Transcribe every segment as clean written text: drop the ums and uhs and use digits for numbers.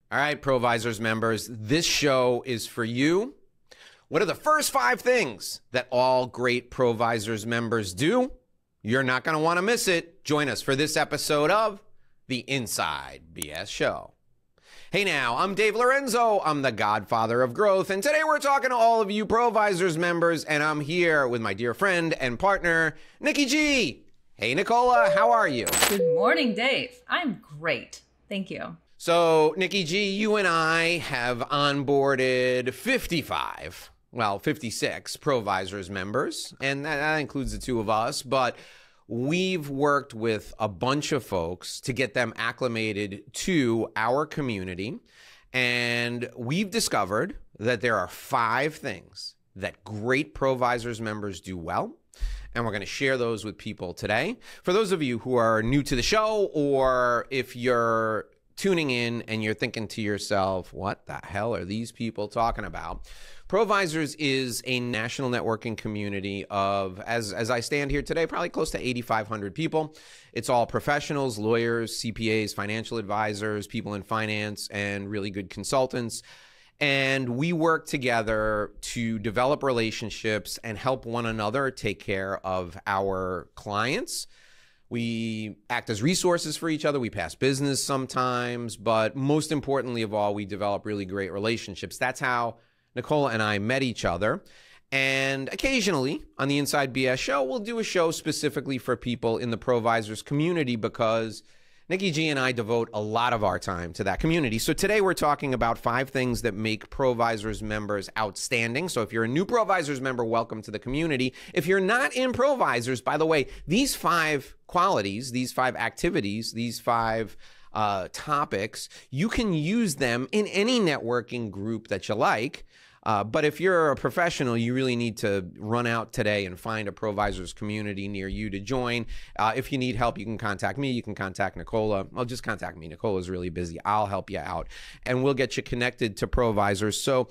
All right, ProVisors members, this show is for you. What are the first 5 things that all great ProVisors members do? You're not going to want to miss it. Join us for this episode of the Inside BS Show. Hey now, I'm Dave Lorenzo. I'm the Godfather of Growth, and today we're talking to all of you ProVisors members, and I'm here with my dear friend and partner, Nicki G. Hey, Nicola, how are you? Good morning, Dave. I'm great. Thank you. So, Nicki G, you and I have onboarded 56 ProVisors members, and that includes the two of us, but we've worked with a bunch of folks to get them acclimated to our community, and we've discovered that there are 5 things that great ProVisors members do well, and we're going to share those with people today. For those of you who are new to the show, or if you're tuning in and you're thinking to yourself, what the hell are these people talking about? ProVisors is a national networking community of, as I stand here today, probably close to 8,500 people. It's all professionals, lawyers, CPAs, financial advisors, people in finance, and really good consultants. And we work together to develop relationships and help one another take care of our clients. We act as resources for each other. We pass business sometimes, but most importantly of all, we develop really great relationships. That's how Nicola and I met each other. And occasionally on the Inside BS Show, we'll do a show specifically for people in the ProVisors community because Nicki G and I devote a lot of our time to that community. So today we're talking about 5 things that make ProVisors members outstanding. So if you're a new ProVisors member, welcome to the community. If you're not in ProVisors, by the way, these 5 qualities, these 5 activities, these 5 topics, you can use them in any networking group that you like. But if you're a professional, you really need to run out today and find a ProVisors community near you to join. If you need help, you can contact me. You can contact Nicola. Well, just contact me. Nicola's really busy. I'll help you out, and we'll get you connected to ProVisors. So, all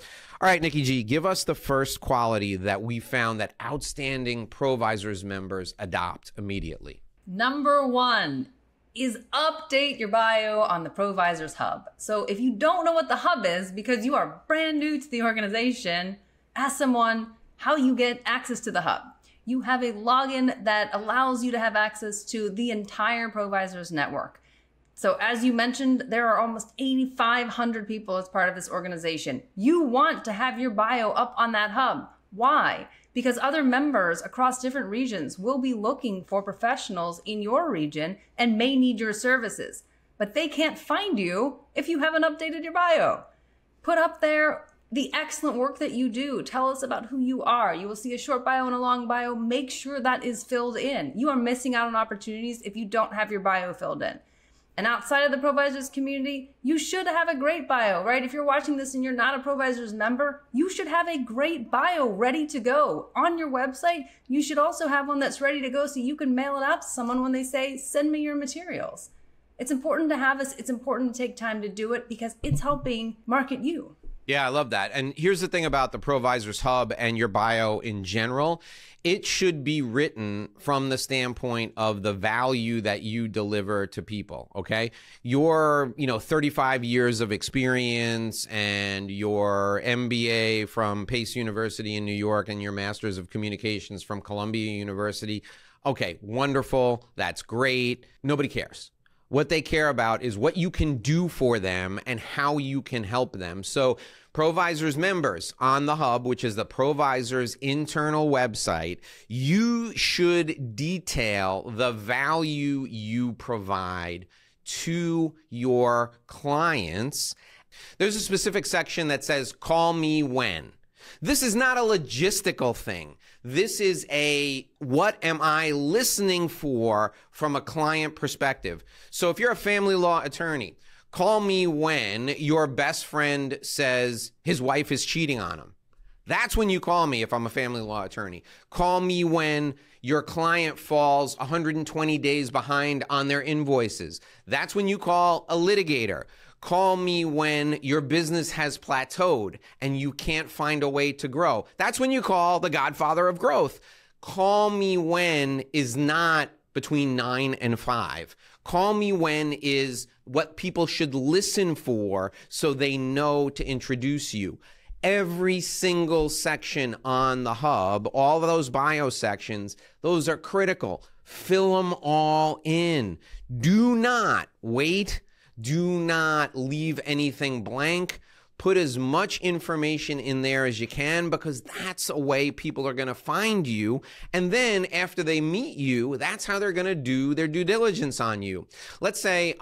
right, Nicki G, give us the first quality that we found that outstanding ProVisors members adopt immediately. Number 1 is update your bio on the ProVisors Hub. So if you don't know what the Hub is because you are brand new to the organization, ask someone how you get access to the Hub. You have a login that allows you to have access to the entire ProVisors network. So as you mentioned, there are almost 8,500 people as part of this organization. You want to have your bio up on that Hub. Why? Because other members across different regions will be looking for professionals in your region and may need your services, but they can't find you if you haven't updated your bio. Put up there the excellent work that you do. Tell us about who you are. You will see a short bio and a long bio. Make sure that is filled in. You are missing out on opportunities if you don't have your bio filled in. And outside of the ProVisors community, you should have a great bio, right? If you're watching this and you're not a ProVisors member, you should have a great bio ready to go. On your website, you should also have one that's ready to go so you can mail it out to someone when they say, send me your materials. It's important to have this. It's important to take time to do it because it's helping market you. Yeah, I love that. And here's the thing about the ProVisors Hub and your bio in general. It should be written from the standpoint of the value that you deliver to people, okay? Your, 35 years of experience and your MBA from Pace University in New York and your Master's of Communications from Columbia University, okay, wonderful, that's great. Nobody cares. What they care about is what you can do for them and how you can help them. So ProVisors members on the Hub, which is the ProVisors internal website, you should detail the value you provide to your clients. There's a specific section that says, call me when. This is not a logistical thing. This is a, what am I listening for from a client perspective? So if you're a family law attorney, call me when your best friend says his wife is cheating on him. That's when you call me if I'm a family law attorney. Call me when your client falls 120 days behind on their invoices. That's when you call a litigator. Call me when your business has plateaued and you can't find a way to grow. That's when you call the Godfather of Growth. Call me when is not between 9 and 5. Call me when is what people should listen for so they know to introduce you. Every single section on the hub, all of those bio sections, those are critical. Fill them all in. Do not wait. Do not leave anything blank. Put as much information in there as you can, because that's a way people are going to find you. And then after they meet you, that's how they're going to do their due diligence on you. Let's say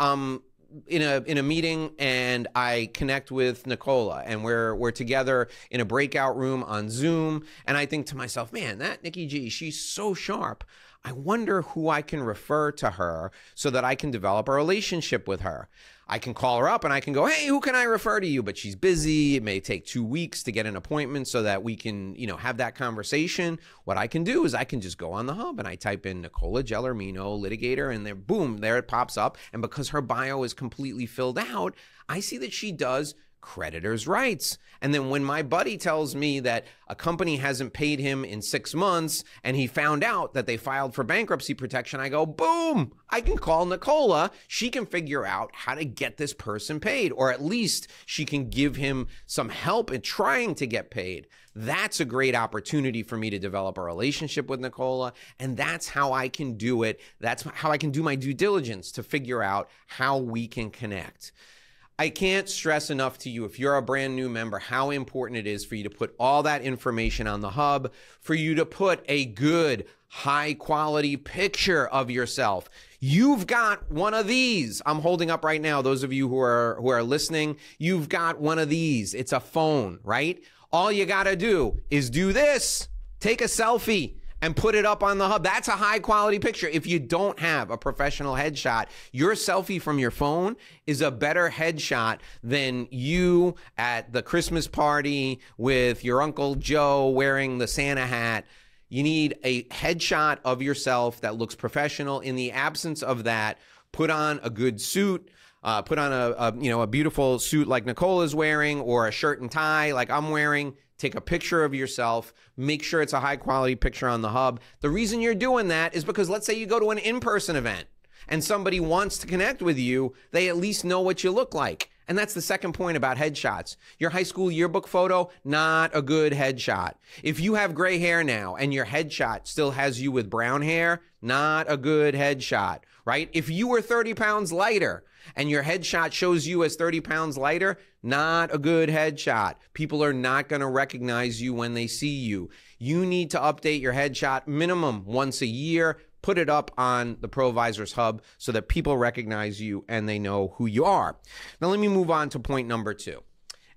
in a meeting and I connect with Nicola and we're together in a breakout room on Zoom, and I think to myself, man, that Nicki G, she's so sharp. I wonder who I can refer to her so that I can develop a relationship with her. I can call her up and I can go, hey, who can I refer to you? But she's busy. It may take 2 weeks to get an appointment so that we can, have that conversation. What I can do is I can just go on the hub and I type in Nicola Gelormino, litigator, and then boom, there it pops up. And because her bio is completely filled out, I see that she does creditors' rights. And then when my buddy tells me that a company hasn't paid him in 6 months and he found out that they filed for bankruptcy protection, I go, boom, I can call Nicola. She can figure out how to get this person paid, or at least she can give him some help in trying to get paid. That's a great opportunity for me to develop a relationship with Nicola, and that's how I can do it. That's how I can do my due diligence to figure out how we can connect. I can't stress enough to you, if you're a brand new member, how important it is for you to put all that information on the hub, for you to put a good, high quality picture of yourself. You've got one of these. I'm holding up right now. Those of you who are listening, you've got one of these. It's a phone, right? All you got to do is do this. Take a selfie and put it up on the hub. That's a high quality picture. If you don't have a professional headshot, your selfie from your phone is a better headshot than you at the Christmas party with your Uncle Joe wearing the Santa hat. You need a headshot of yourself that looks professional. In the absence of that, put on a good suit. Put on a beautiful suit like Nicola's wearing, or a shirt and tie like I'm wearing. Take a picture of yourself. Make sure it's a high quality picture on the hub. The reason you're doing that is because, let's say you go to an in-person event and somebody wants to connect with you, they at least know what you look like. And that's the second point about headshots. Your high school yearbook photo, not a good headshot. If you have gray hair now and your headshot still has you with brown hair, not a good headshot, right? If you were 30 pounds lighter and your headshot shows you as 30 pounds lighter, not a good headshot. People are not going to recognize you when they see you. You need to update your headshot minimum once a year. Put it up on the ProVisors hub so that people recognize you and they know who you are. Now let me move on to point number 2.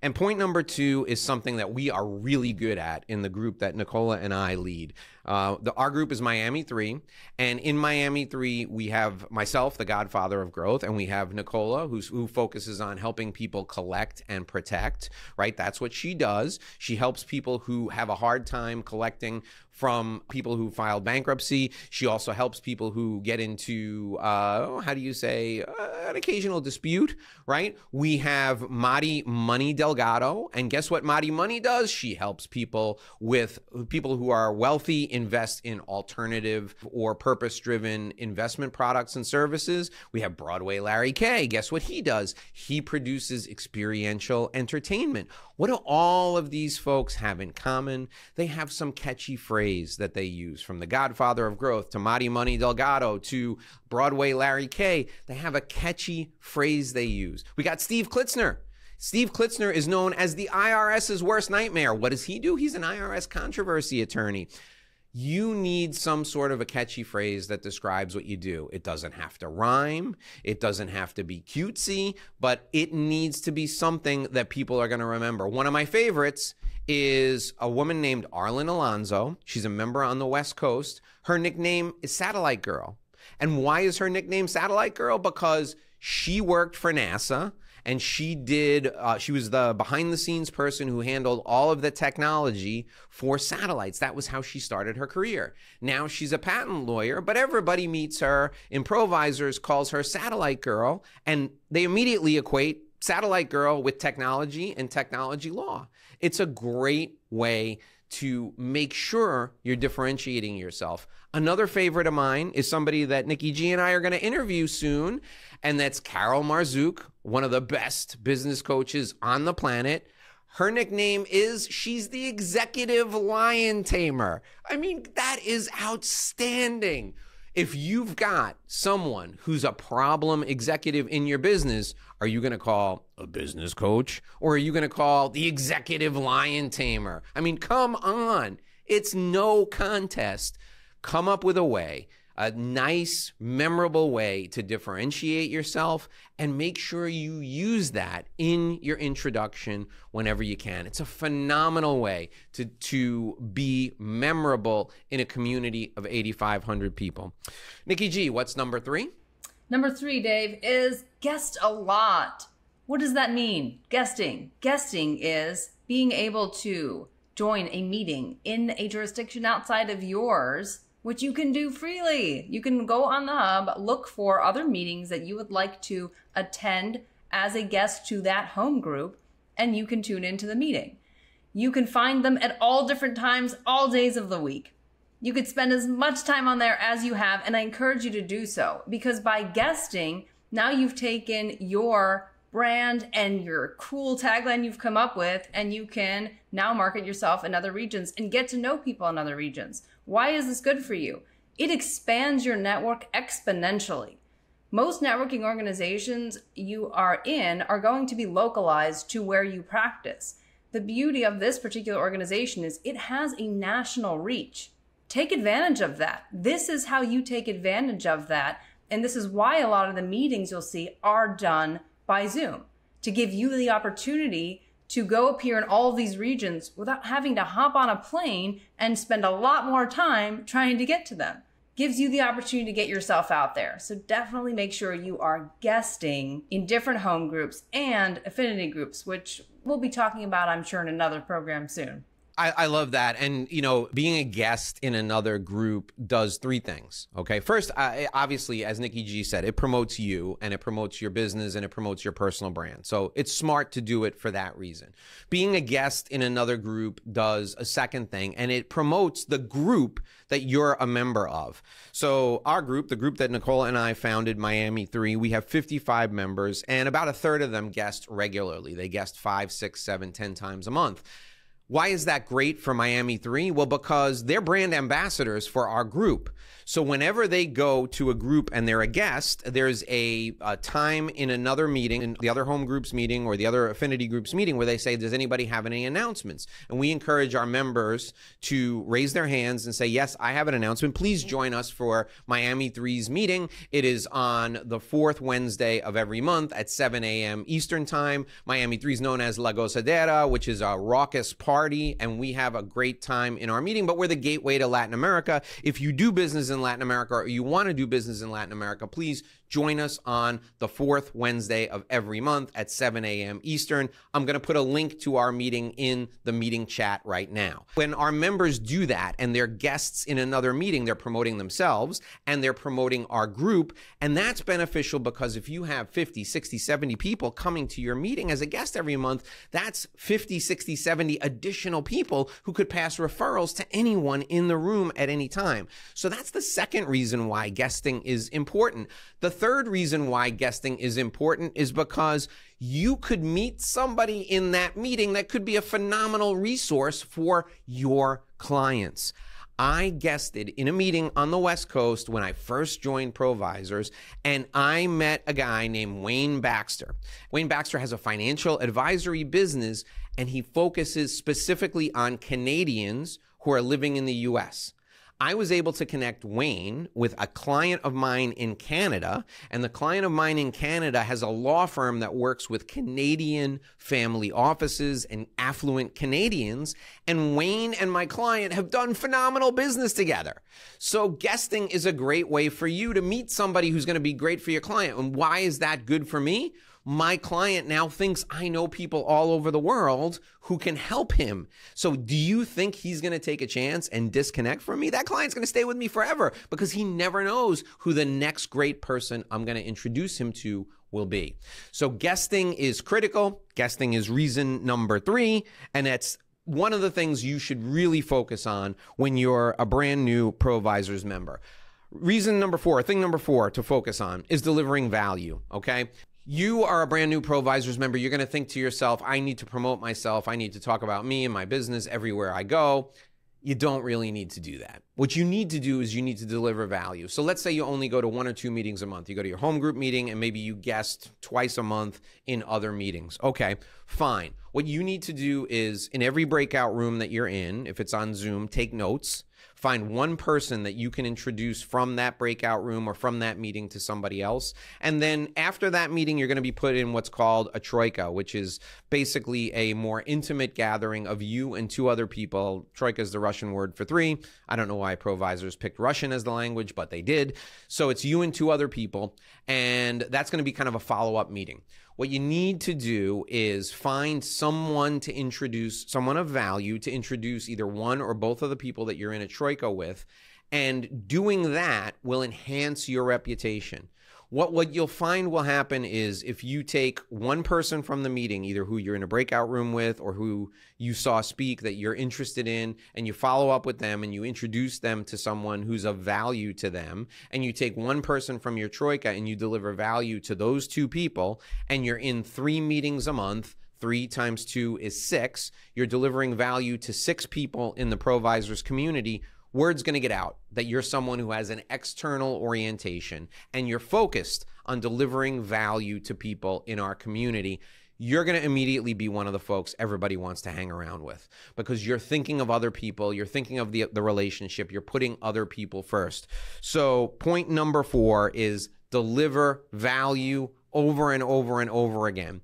And point number 2 is something that we are really good at in the group that Nicola and I lead. Our group is Miami 3, and in Miami 3, we have myself, the Godfather of Growth, and we have Nicola, who focuses on helping people collect and protect, right? That's what she does. She helps people who have a hard time collecting from people who filed bankruptcy. She also helps people who get into, an occasional dispute, right? We have Madi Money Delgado, and guess what Madi Money does? She helps people who are wealthy invest in alternative or purpose-driven investment products and services. We have Broadway Larry K. Guess what he does? He produces experiential entertainment. What do all of these folks have in common? They have some catchy phrase that they use, from the Godfather of Growth to Madi Money Delgado to Broadway Larry K. They have a catchy phrase they use. We got Steve Klitzner. Steve Klitzner is known as the IRS's worst nightmare. What does he do? He's an IRS controversy attorney. You need some sort of a catchy phrase that describes what you do. It doesn't have to rhyme. It doesn't have to be cutesy, but it needs to be something that people are going to remember. One of my favorites is a woman named Arlen Alonzo. She's a member on the West Coast. Her nickname is Satellite Girl. And why is her nickname Satellite Girl? Because she worked for NASA. And she was the behind the scenes person who handled all of the technology for satellites. That was how she started her career. Now she's a patent lawyer, but everybody meets her in ProVisors, calls her Satellite Girl, and they immediately equate Satellite Girl with technology and technology law. It's a great way to make sure you're differentiating yourself. Another favorite of mine is somebody that Nicki G and I are going to interview soon, and that's Carol Marzouk, one of the best business coaches on the planet. Her nickname is, she's the executive lion tamer. I mean, that is outstanding. If you've got someone who's a problem executive in your business, are you going to call a business coach, or are you going to call the executive lion tamer? I mean, come on. It's no contest. Come up with a way, a nice, memorable way to differentiate yourself, and make sure you use that in your introduction whenever you can. It's a phenomenal way to be memorable in a community of 8,500 people. Nicki G, what's number 3? Number 3, Dave, is guest a lot. What does that mean? Guesting. Guesting is being able to join a meeting in a jurisdiction outside of yours, which you can do freely. You can go on the hub, look for other meetings that you would like to attend as a guest to that home group, and you can tune into the meeting. You can find them at all different times, all days of the week. You could spend as much time on there as you have, and I encourage you to do so, because by guesting, now you've taken your brand and your cool tagline you've come up with, and you can now market yourself in other regions and get to know people in other regions. Why is this good for you? It expands your network exponentially. Most networking organizations you are in are going to be localized to where you practice. The beauty of this particular organization is it has a national reach. Take advantage of that. This is how you take advantage of that. And this is why a lot of the meetings you'll see are done by Zoom, to give you the opportunity to go appear in all of these regions without having to hop on a plane and spend a lot more time trying to get to them. Gives you the opportunity to get yourself out there. So definitely make sure you are guesting in different home groups and affinity groups, which we'll be talking about, I'm sure, in another program soon. I love that. And, you know, being a guest in another group does 3 things. Okay. First, obviously, as Nicki G said, it promotes you, and it promotes your business, and it promotes your personal brand. So it's smart to do it for that reason. Being a guest in another group does a second thing, and it promotes the group that you're a member of. So our group, the group that Nicola and I founded, Miami 3, we have 55 members, and about a third of them guest regularly. They guest 5, 6, 7, 10 times a month. Why is that great for Miami 3? Well, because they're brand ambassadors for our group. So whenever they go to a group and they're a guest, there's a time in another meeting, in the other home groups meeting or the other affinity groups meeting, where they say, does anybody have any announcements? And we encourage our members to raise their hands and say, yes, I have an announcement. Please join us for Miami 3's meeting. It is on the 4th Wednesday of every month at 7 a.m. Eastern time. Miami 3 is known as La Gozadera, which is a raucous party, and we have a great time in our meeting, but we're the gateway to Latin America. If you do business in Latin America, or you want to do business in Latin America, please join us on the 4th Wednesday of every month at 7 a.m. Eastern. I'm going to put a link to our meeting in the meeting chat right now. When our members do that and they're guests in another meeting, they're promoting themselves and they're promoting our group. And that's beneficial because if you have 50, 60, 70 people coming to your meeting as a guest every month, that's 50, 60, 70 additional people who could pass referrals to anyone in the room at any time. So that's the second reason why guesting is important. The third reason why guesting is important is because you could meet somebody in that meeting that could be a phenomenal resource for your clients. I guested in a meeting on the West Coast when I first joined ProVisors, and I met a guy named Wayne Baxter. Wayne Baxter has a financial advisory business, and he focuses specifically on Canadians who are living in the U.S. I was able to connect Wayne with a client of mine in Canada, and the client of mine in Canada has a law firm that works with Canadian family offices and affluent Canadians, and Wayne and my client have done phenomenal business together. So guesting is a great way for you to meet somebody who's going to be great for your client. And why is that good for me? My client now thinks I know people all over the world who can help him. So do you think he's going to take a chance and disconnect from me? That client's going to stay with me forever because he never knows who the next great person I'm going to introduce him to will be. So guesting is critical. Guesting is reason number 3, and that's one of the things you should really focus on when you're a brand new ProVisors member. Thing number four to focus on is delivering value, okay? You are a brand new ProVisors member. You're going to think to yourself, I need to promote myself. I need to talk about me and my business everywhere I go. You don't really need to do that. What you need to do is you need to deliver value. So let's say you only go to 1 or 2 meetings a month. You go to your home group meeting and maybe you guest twice a month in other meetings. Okay, fine. What you need to do is in every breakout room that you're in, if it's on Zoom, take notes. Find one person that you can introduce from that breakout room or from that meeting to somebody else. And then after that meeting, you're going to be put in what's called a troika, which is basically a more intimate gathering of you and 2 other people. Troika is the Russian word for 3. I don't know why ProVisors picked Russian as the language, but they did. So it's you and 2 other people, and that's going to be kind of a follow-up meeting. What you need to do is find someone to introduce, someone of value to introduce either one or both of the people that you're in a troika with, and doing that will enhance your reputation. What you'll find will happen is if you take one person from the meeting, either who you're in a breakout room with or who you saw speak that you're interested in, and you follow up with them and you introduce them to someone who's of value to them, and you take one person from your troika and you deliver value to those 2 people, and you're in 3 meetings a month, 3 times 2 is 6, you're delivering value to 6 people in the ProVisors community. Word's going to get out that you're someone who has an external orientation and you're focused on delivering value to people in our community. You're going to immediately be one of the folks everybody wants to hang around with because you're thinking of other people. You're thinking of the relationship. You're putting other people first. So point number 4 is deliver value over and over and over again.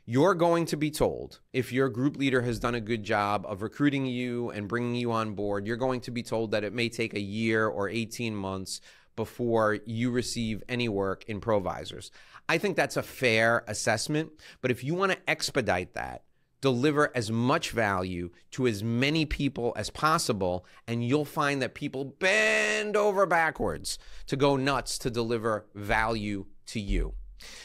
You're going to be told, if your group leader has done a good job of recruiting you and bringing you on board, you're going to be told that it may take a year or 18 months before you receive any work in ProVisors. I think that's a fair assessment, but if you want to expedite that, deliver as much value to as many people as possible, and you'll find that people bend over backwards to go nuts to deliver value to you.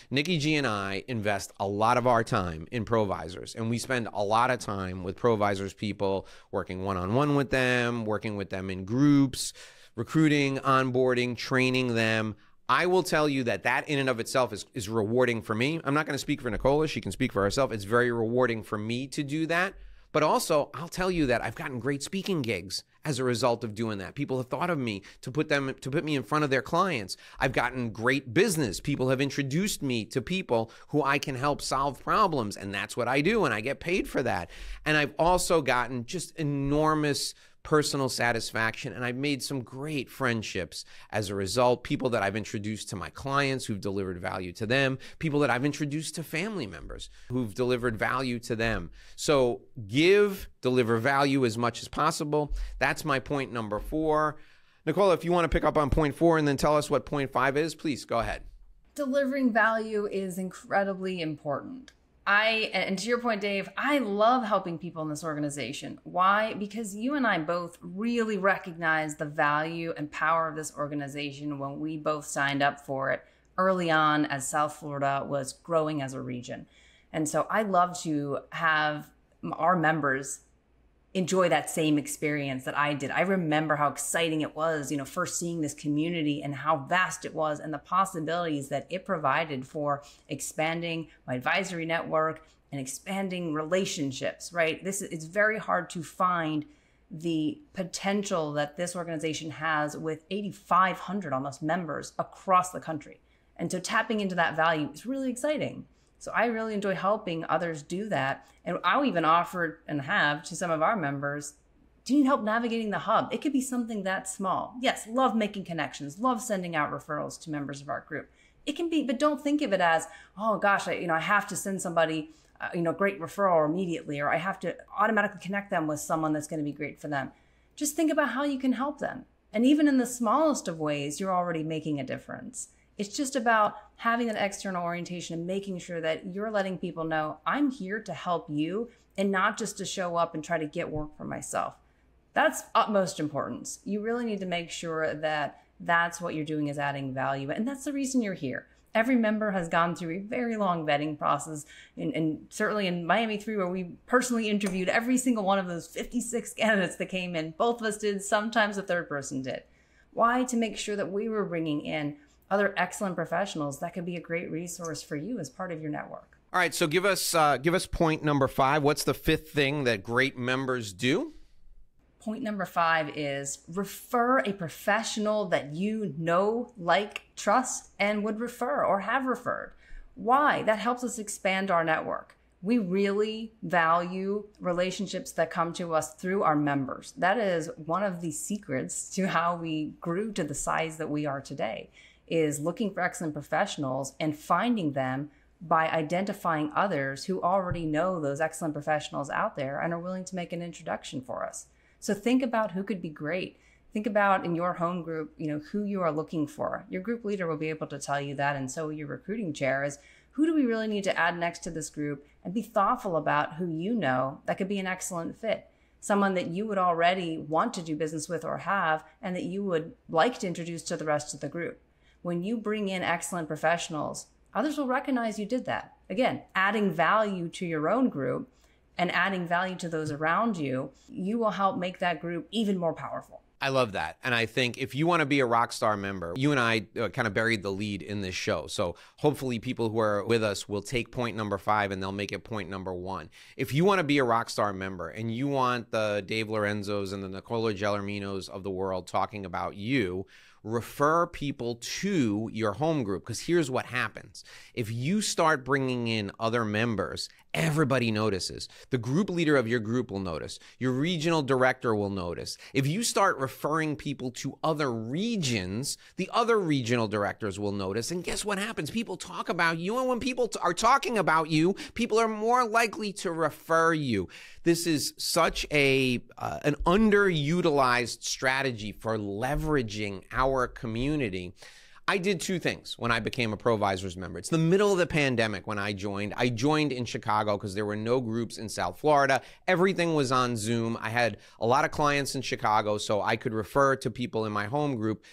Nicki G and I invest a lot of our time in ProVisors, and we spend a lot of time with ProVisors people, working one-on-one with them, working with them in groups, recruiting, onboarding, training them. I will tell you that that in and of itself is rewarding for me. I'm not going to speak for Nicola. She can speak for herself. It's very rewarding for me to do that. But also, I'll tell you that I've gotten great speaking gigs as a result of doing that. People have thought of me to put me in front of their clients. I've gotten great business. People have introduced me to people who I can help solve problems, and that's what I do, and I get paid for that. And I've also gotten just enormous personal satisfaction, and I've made some great friendships as a result. People that I've introduced to my clients who've delivered value to them, people that I've introduced to family members who've delivered value to them. So deliver value as much as possible. That's my point number 4. Nicola, if you want to pick up on point 4 and then tell us what point 5 is, please go ahead. Delivering value is incredibly important. And to your point, Dave, I love helping people in this organization. Why? Because you and I both really recognize the value and power of this organization when we both signed up for it early on as South Florida was growing as a region. And so I love to have our members enjoy that same experience that I did. I remember how exciting it was, first seeing this community and how vast it was and the possibilities that it provided for expanding my advisory network and expanding relationships, right? It's very hard to find the potential that this organization has with 8,500 almost members across the country. And so tapping into that value is really exciting. So I really enjoy helping others do that. And I'll even offer and have to some of our members, do you need help navigating the hub? It could be something that small. Yes, love making connections, love sending out referrals to members of our group. It can be, but don't think of it as, oh gosh, I have to send somebody, great referral immediately, or I have to automatically connect them with someone that's going to be great for them. Just think about how you can help them. And even in the smallest of ways, you're already making a difference. It's just about having that external orientation and making sure that you're letting people know I'm here to help you and not just to show up and try to get work for myself. That's utmost importance. You really need to make sure that that's what you're doing is adding value. And that's the reason you're here. Every member has gone through a very long vetting process, and certainly in Miami 3, where we personally interviewed every single one of those 56 candidates that came in. Both of us did, sometimes a third person did. Why? To make sure that we were bringing in other excellent professionals that could be a great resource for you as part of your network. All right, so give us point number 5. What's the 5th thing that great members do? Point number 5 is refer a professional that you know, like, trust, and would refer or have referred. Why? That helps us expand our network. We really value relationships that come to us through our members. That is one of the secrets to how we grew to the size that we are today, is looking for excellent professionals and finding them by identifying others who already know those excellent professionals out there and are willing to make an introduction for us. So think about who could be great. Think about in your home group, who you are looking for. Your group leader will be able to tell you that, and so your recruiting chair is, who do we really need to add next to this group? And be thoughtful about who you know that could be an excellent fit. Someone that you would already want to do business with or have, and that you would like to introduce to the rest of the group. When you bring in excellent professionals, others will recognize you did that. Again, adding value to your own group and adding value to those around you, you will help make that group even more powerful. I love that. And I think if you want to be a Rockstar member, you and I kind of buried the lead in this show. So hopefully people who are with us will take point number 5 and they'll make it point number 1. If you want to be a Rockstar member and you want the Dave Lorenzos and the Nicola Gelorminos of the world talking about you, refer people to your home group, because here's what happens. If you start bringing in other members, everybody notices. The group leader of your group will notice. Your regional director will notice. If you start referring people to other regions, the other regional directors will notice. And guess what happens? People talk about you. And when people are talking about you, people are more likely to refer you. This is such an underutilized strategy for leveraging our community. I did 2 things when I became a ProVisors member. It's the middle of the pandemic when I joined. I joined in Chicago because there were no groups in South Florida. Everything was on Zoom. I had a lot of clients in Chicago, so I could refer to people in my home group.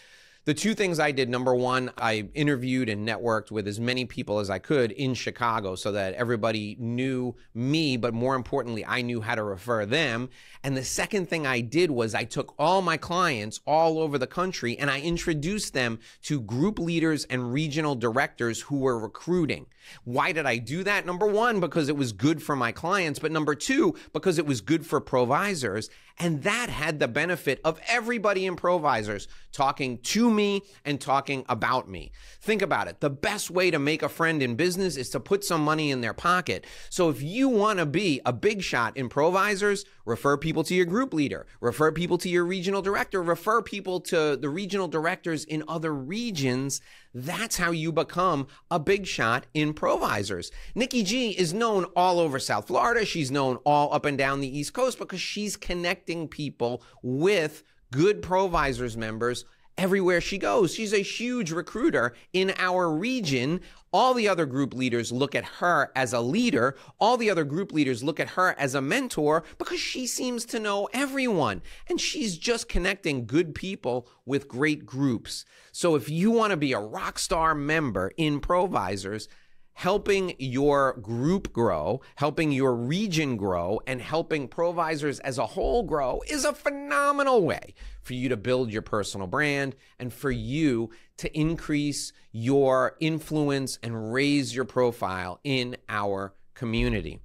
The 2 things I did, number 1, I interviewed and networked with as many people as I could in Chicago so that everybody knew me, but more importantly, I knew how to refer them. And the second thing I did was I took all my clients all over the country and I introduced them to group leaders and regional directors who were recruiting. Why did I do that? Number 1, because it was good for my clients, but number 2, because it was good for ProVisors. And that had the benefit of everybody in ProVisors talking to me and talking about me. Think about it. The best way to make a friend in business is to put some money in their pocket. So if you want to be a big shot in ProVisors, refer people to your group leader, refer people to your regional director, refer people to the regional directors in other regions. That's how you become a big shot in ProVisors. Nicki G is known all over South Florida. She's known all up and down the East Coast because she's connecting people with good ProVisors members everywhere she goes. She's a huge recruiter in our region. All the other group leaders look at her as a leader. All the other group leaders look at her as a mentor because she seems to know everyone. And she's just connecting good people with great groups. So if you want to be a Rockstar member in ProVisors, helping your group grow, helping your region grow, and helping ProVisors as a whole grow is a phenomenal way for you to build your personal brand and for you to increase your influence and raise your profile in our community.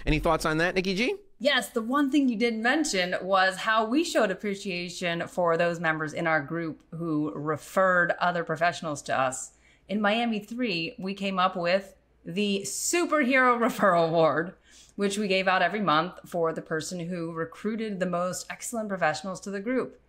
Any thoughts on that, Nicki G? Yes, the one thing you didn't mention was how we showed appreciation for those members in our group who referred other professionals to us. In Miami 3, we came up with the Superhero Referral Award, which we gave out every month for the person who recruited the most excellent professionals to the group.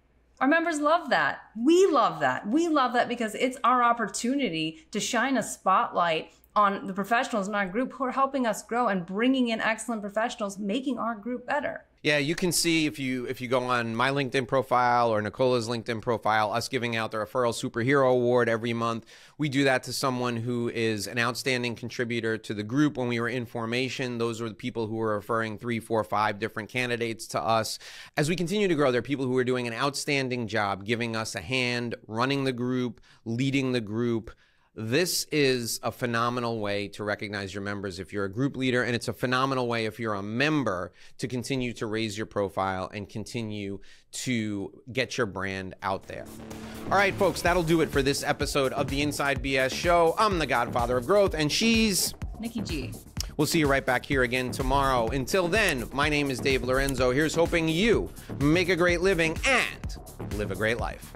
Our members love that. We love that. We love that because it's our opportunity to shine a spotlight on the professionals in our group who are helping us grow and bringing in excellent professionals, making our group better. Yeah, you can see if you go on my LinkedIn profile or Nicola's LinkedIn profile, us giving out the Referral Superhero Award every month. We do that to someone who is an outstanding contributor to the group. When we were in formation, those were the people who were referring 3, 4, 5 different candidates to us. As we continue to grow, there are people who are doing an outstanding job, giving us a hand, running the group, leading the group, This is a phenomenal way to recognize your members if you're a group leader, and it's a phenomenal way if you're a member to continue to raise your profile and continue to get your brand out there. All right, folks, that'll do it for this episode of the Inside BS Show. I'm the Godfather of Growth, and she's Nicki G. We'll see you right back here again tomorrow. Until then, my name is Dave Lorenzo. Here's hoping you make a great living and live a great life.